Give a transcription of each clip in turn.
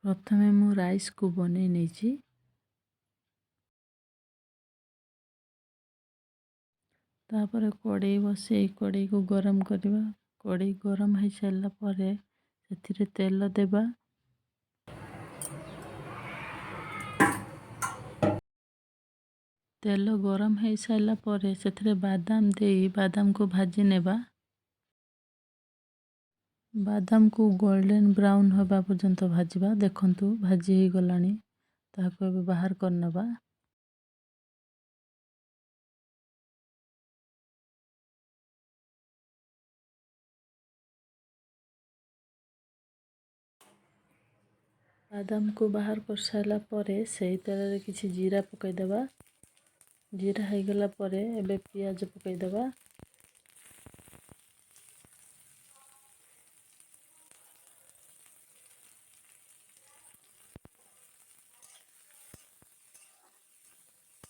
प्रथमे मु राइस को बनै नहीं। तापर कड़े बसई कड़े को गरम करवा। कड़े गरम हो सारा पर से तेल देवा। तेल गरम हो सारा पर से बादाम दे बादाम को भाजी नेबा। बादाम को गोल्डन ब्राउन होगा पर्यंत भाजवा। देखंतु भाजी हो गलानी। ताको अब बाहर करनबा। बादाम को बाहर कर सारा पर से तेल रे किछि जीरा पकई देबा। जीरा हो गला पर एबे पियाज पकई देबा।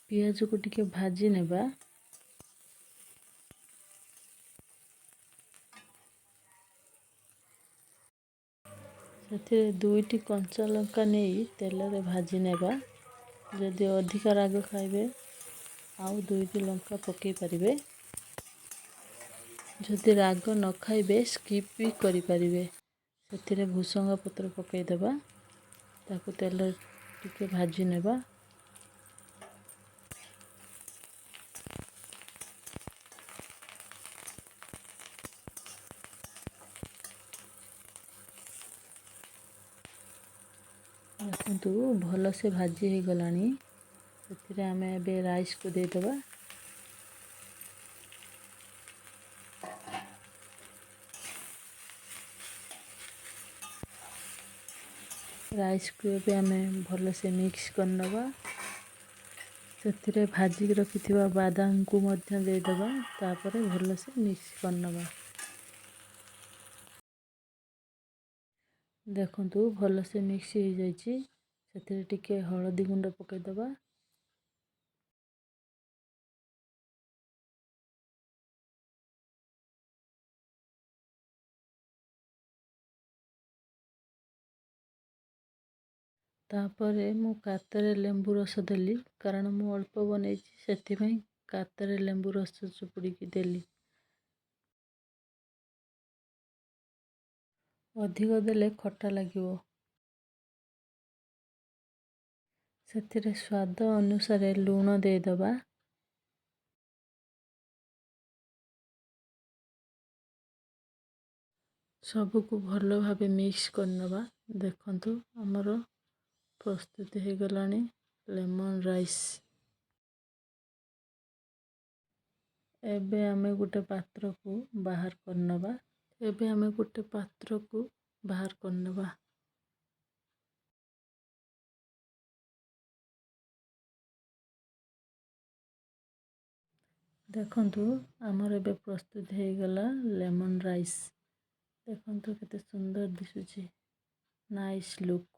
पियाज को टिके भाजी नेबा। से दुईटी कंचा लंका नहीं तेल रे भाजी नेबा। जदि अधिक राग खाइबे आउ दुईटी लंका पकई पारिबे। जदि राग न खाइबे स्किप भी करि पारिबे। सेथिरे भुसंगा पत्र पकई देबा। ताको तेल रे टिके भाजी नेबा। देखंतु भल से भाजी हो गलानी। सेथिरे आमे एबे राइस को दे देबा। राइस को एबे आमे भल से मिक्स करनबा। सेथिरे भाजी रखिथिबा बादाम को मध्य दे देबा। तापर भल से मिक्स करनबा। देखंतु भल से मिक्स हो जाइछि। सेथिरे टिके हळदी गुंड पकई देबा। तापर मु कातरे लेंबू रस देली कारण मु अल्प बनैछि सेथिପାଇଁ कातरे लेंबू रस चुपुड़ी की देली। अधिक देले खट्टा लागिवो। सेथिरे स्वाद अनुसार लूण दे दबा। सबु को भलो भाबे मिक्स करनबा। देखंतु हमरो प्रस्तुत हो गलानी लेमन राइस। एबे आमे गुटे पात्र को बाहर करनबा। एबे आमे गुटे पात्र को बाहर करनबा। देखंतु हमर एबे प्रस्तुत हो गला लेमन राइस। देखंतु केते सुंदर दिसुची। Nice look.